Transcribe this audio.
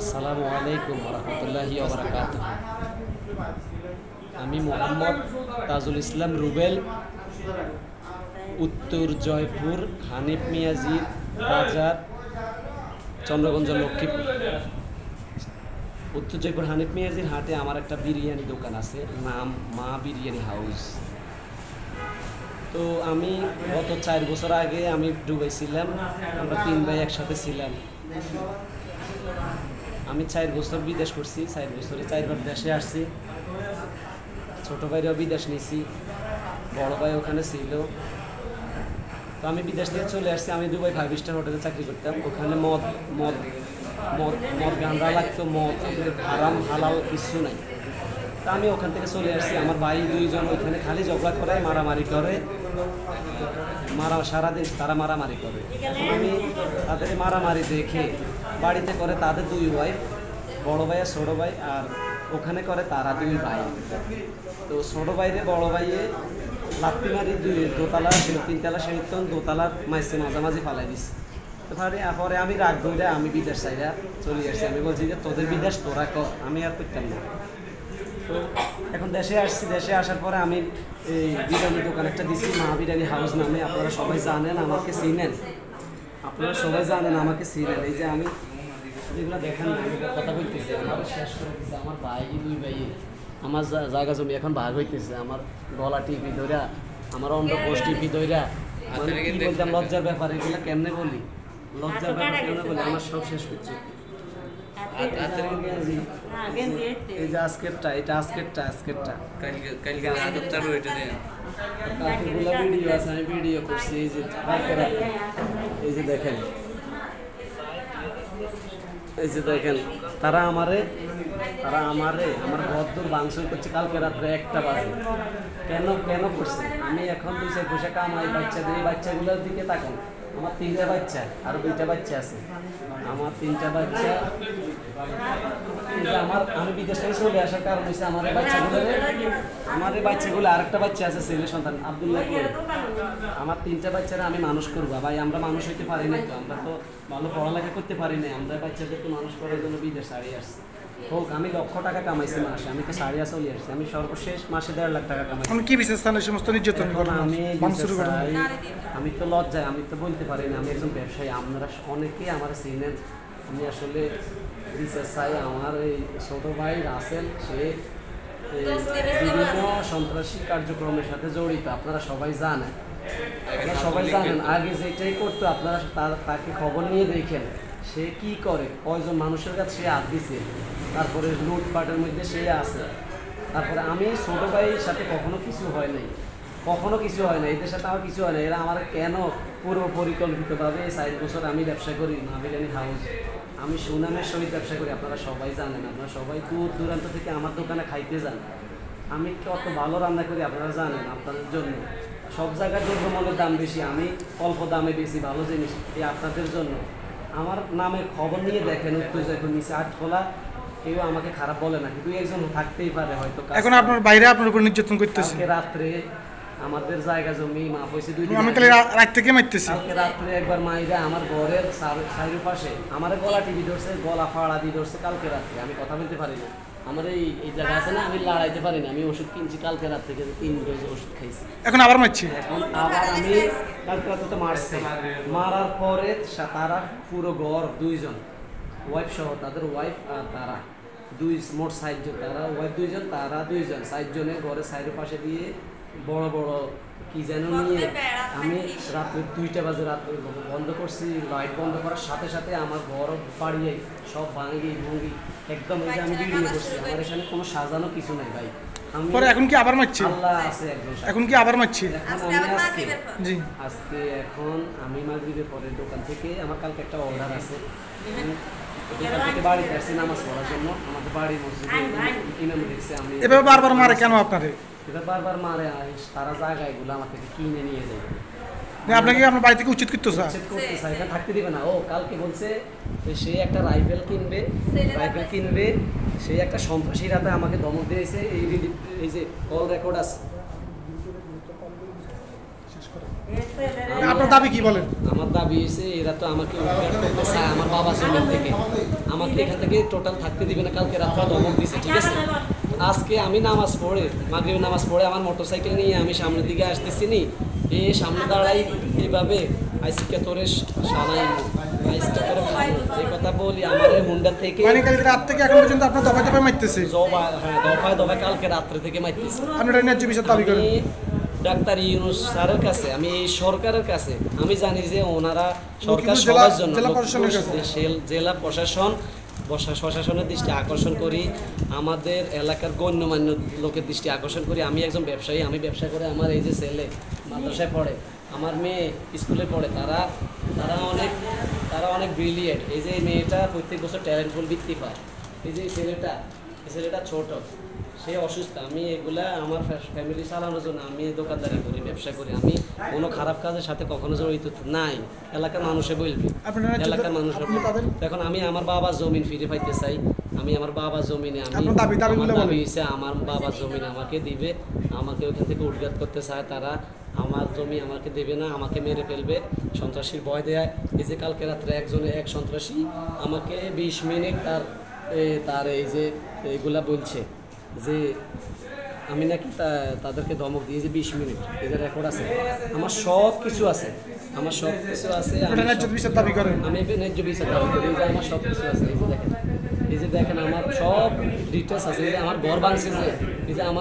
আসসালামু আলাইকুম রহমতুল্লাহি ওয়া বারাকাতুহু। আমি মোহাম্মদ তাজুল ইসলাম রুবেল, উত্তর জয়পুর হানিফ মিয়াজির বাজার, চন্দ্রগঞ্জ, লক্ষ্মীপুর। উত্তর জয়পুর হানিফ মিয়াজির হাটে আমার একটা বিরিয়ানি দোকান আছে, নাম মা বিরিয়ানি হাউস। তো আমি গত 4 বছর আগে আমি দুবাই ছিলাম, আমরা 3 ভাই একসাথে ছিলাম। আমি 4 বছর বিদেশ করছি, 4 বছরে 4বার দেশে আসছি। ছোটো ভাইরাও বিদেশ নিয়েছি, বড় ভাই ওখানে ছিল। তো আমি বিদেশ থেকে চলে আসছি। আমি দুবাই 5 স্টার হোটেলে চাকরি করতাম। ওখানে মদ মদ মদ মদ গাঁজা লাগতো, মদ হারাম হালাল কিছু নাই। তা আমি ওখান থেকে চলে আসছি। আমার ভাই 2 জন ওইখানে খালি ঝগড়া করে, মারামারি করে, সারাদিন তারা মারামারি করে। এখন আমি তাদের মারামারি দেখে বাড়িতে করে তাদের 2 ওয়াইফ, বড় ভাই আর ছোটো ভাই, আর ওখানে করে তারা 2 ভাই। তো ছোটো ভাইরে বড় ভাইয়ে লাত্তি মারি 2 দোতলা, 3 তলা, 3 দোতলার মাঝামাঝি ফালাই দিচ্ছে। তো পরে আমি রাগ ধরে আমি বিদেশ চাইরা চলে আসছি। আমি বলছি যে তোদের বিদেশ তোরা কর, আমি আর করতাম না। তো এখন দেশে আসছি। দেশে আসার পরে আমি এই বিরিয়ানি দোকান একটা দিচ্ছি, মা বিরিয়ানি হাউস নামে। আপনারা সবাই জানেন, আমাকে চিনেন, আপনারা সবাই জানেন, আমাকে চিনেন। এই যে আমি যেগুলো দেখেন কথা বলতেছি, আমার শেষ করে দিচ্ছে আমার ভাই 2 ভাই। আমার জায়গা জমি এখন ভাগ হইতেছে, আমার গলা টিপি ধরা, আমার অন্ডকোষ টিপি ধরা। মানে কি বলতাম, লজ্জার ব্যাপার। এগুলো কেমনে বলি, লজ্জার ব্যাপার কেমনে বলি, আমার সব শেষ করছে। এই যে আজকেরটা, এটা আজকেরটা ভিডিও আছে, আমি ভিডিও করছি। এই যে দেখেন, এই যে দেখেন, তারা আমারে আমার ঘরদোর ভাঙচুর করছে কালকে রাত্রে 1টা বাজে। কেন করছে? আমি এখন 2-4 পয়সা কামাই, বাচ্চাদের এই বাচ্চাগুলোর দিকে তাকান। আমার 3টা বাচ্চা, আরো 2টা বাচ্চা আছে। আমার 3টা বাচ্চা, আমি বিদেশ থেকে চলে আসার কারণ হচ্ছে আমার এই বাচ্চাগুলো আরেকটা বাচ্চা আছে, ছেলে সন্তান আব্দুল্লাহ। আমার 3টা বাচ্চারা আমি মানুষ করবো ভাই। আমরা মানুষ হইতে পারি না, তো আমরা তো ভালো পড়ালেখা করতে পারি না। আমরা বাচ্চাদেরকে মানুষ করার জন্য বিদেশ ছাড়িয়ে আসছি। হোক, আমি লক্ষ টাকা কামাইছি মাসে, আমি তো ছাড়িয়ে চলে আসছি। আমি সর্বশেষ মাসে 1.5 লাখ টাকা কামাইছি। কি বিশেষ স্থানের সমস্ত নির্যাতন আমি তো লজ্জায়, আমি তো বলতে পারি না। আমি একজন ব্যবসায়ী, আপনারা অনেকেই আমার চিনেন। আমি আসলে বিচার চাই। আমার এই ছোটো ভাই রাসেল, সে বিভিন্ন সন্ত্রাসী কার্যক্রমের সাথে জড়িত, আপনারা সবাই জানেন। আগে যেটাই করতো আপনারা তাকে খবর নিয়ে দেখেন, সে কি করে, কয়জন মানুষের কাছে সে হাত দিছে, তারপরে লুটপাটের মধ্যে সে আছে। তারপরে আমি ছোটো ভাইয়ের সাথে কখনো কিছু হয় নাই, এদের সাথে আমার কিছু হয় না। এরা আমার কেন পূর্ব পরিকল্পিতভাবে 4 বছর আমি ব্যবসা করি মা বিরিয়ানি হাউস। আমি সুনামের সহিত ব্যবসা করি, আপনারা সবাই জানেন। আপনারা সবাই দূর দূরান্ত থেকে আমার দোকানে খাইতে যান। আমি কত ভালো রান্না করি আপনারা জানেন। আপনাদের জন্য সব জায়গায় দ্রব্যমূল্যের দাম বেশি, আমি অল্প দামে বেশি ভালো জিনিস, এই আপনাদের জন্য। আমার নামের খবর নিয়ে দেখেন, উত্তর যখন নিচে 8 খোলা, কেউ আমাকে খারাপ বলে না, কিন্তু একজন থাকতেই পারে হয়তো। এখন আপনার বাইরে আপনার উপর নির্যাতন করতেছে। রাত্রে আমাদের জায়গা জমি মাপ হয়েছে 2 দিন। আমি কালকে রাত থেকে মারতেছি। কালকে রাত্রে একবার মাইরা আমার ঘরের চারিপাশে আমার গলা টিভি ধরছে, গলা ফাড়া দিয়ে ধরছে। কালকে রাত্রে আমি কথা বলতে পারি না, আমার এই জায়গা আছে না, আমি লড়াইতে পারি না। আমি ওষুধ কিনছি কালকে রাত থেকে, 3 ডোজ ওষুধ খাইছি। এখন আবার মারছি। এখন আবার আমি কালকে রাতে তো মারছে। মারার পরে তারা পুরো ঘর 2 জন ওয়াইফ সহ, তাদের ওয়াইফ আর তারা মোট 4 জন, তারা ওয়াইফ 2 জন, তারা 2 জন, 4 জনের ঘরের সাইডের পাশে দিয়ে বড় বড় কি যেন নিয়ে আমি রাত্রে 2টা বাজে রাত্রে বন্ধ করছি। লাইট বন্ধ করার সাথে সাথে আমার ঘর পাড়িয়ে সব ভাঙি একদম। এই যে আমি ভিডিও করছি, আমার এখানে কোনো সাজানো কিছু নাই ভাই। এখন কি আবার মারছি? আল্লাহ আছে একজন। এখন কি আবার মারছি? আজকে এখন আমি মাগরিবের পরে দোকান থেকে, আমার কালকে একটা অর্ডার আছে, দোকান থেকে বাড়িতে আসছি নামাজ পড়ার জন্য। আমাদের বাড়ির মসজিদে ইমাম দেখছে। আমি এভাবে বারবার মারে কেন আপনারে? এটা বারবার মারে, তারা জায়গাগুলো আমার থেকে কিনে নিয়ে যায়। আপনাকে আপনার বাড়ি থেকে উচিত করতে চায়, এখানে থাকতে দিবে না। ও কালকে বলছে সে একটা রাইফেল কিনবে, সে একটা সন্ত্রাসী রাতে আমাকে ধমক দিয়েছে। এই যে কল রেকর্ড আছে, আপনার দাবি কি বলেন? আমার দাবি হয়েছে এরা তো আমাকে উদ্ধার করতে চায় আমার বাবা জমিন থেকে, আমাকে এখান থেকে টোটাল থাকতে দিবে না। কালকে রাত্রে ধমক দিছে, ঠিক আছে। আজকে আমি নামাজ পড়ে মাগরিবের নামাজ পড়ে আমার মোটরসাইকেল নিয়ে আমি সামনের দিকে আসতেছি নি, এই সামনে দাঁড়াই এইভাবে আইসিকে তোরে সানাই আইসকে তোরে খাবো এই কথা বলি আমার এই হুন্ডা থেকে মানে কালকে রাত থেকে এখন পর্যন্ত আপনার দফায় দফায় মারতেছে। দফায় দফায় কালকে রাত্রে থেকে মারতেছে। আপনারা ন্যায্য বিচার দাবি করেন? ডাক্তার ইউনূস স্যারের কাছে, আমি এই সরকারের কাছে আমি জানি যে ওনারা সরকার লক্ষ্মীপুর সবার জন্য জেলা প্রশাসনের কাছে। জেলা প্রশাসনের দৃষ্টি আকর্ষণ করি, আমাদের এলাকার গণ্যমান্য লোকের দৃষ্টি আকর্ষণ করি। আমি একজন ব্যবসায়ী, আমি ব্যবসা করে আমার এই যে ছেলে মাদ্রাসায় পড়ে, আমার মেয়ে স্কুলে পড়ে, তারা অনেক ব্রিলিয়েন্ট। এই যে এই মেয়েটা প্রত্যেক বছর ট্যালেন্টফুল বৃত্তি পায়। এই যে এই ছেলেটা ছোট, সে অসুস্থ। আমি এগুলা আমার ফ্যামিলি চালানোর জন্য আমি দোকানদারি করি, ব্যবসা করি। আমি কোনো খারাপ কাজের সাথে কখনো জড়িত নাই। এলাকার মানুষে বলবে, এলাকার মানুষ এখন আমি আমার বাবার জমিন ফিরে পাইতে চাই। আমি আমার বাবার জমিনে আমার দাবি হয়েছে আমার বাবার জমিন আমাকে দিবে, আমাকে ওইখান থেকে উদ্ঘাত করতে চায় তারা। আমার জমি আমাকে দেবে না, আমাকে মেরে ফেলবে, সন্ত্রাসীর ভয় দেয়। এই যে কালকে রাত্রে এক সন্ত্রাসী আমাকে 20 মিনিট তার এই যে এইগুলা বলছে যে আমি নাকি তাদেরকে ধমক দিয়েছি 20 মিনিট, এদের রেকর্ড আছে, আমার সব কিছু আছে। আমি ন্যায্য বিচার দাবি করি, এই যে আমার সব কিছু আছে। এই যে দেখেন আমার সব ডিটেলস আছে। আমার ঘর ভাঙছে যে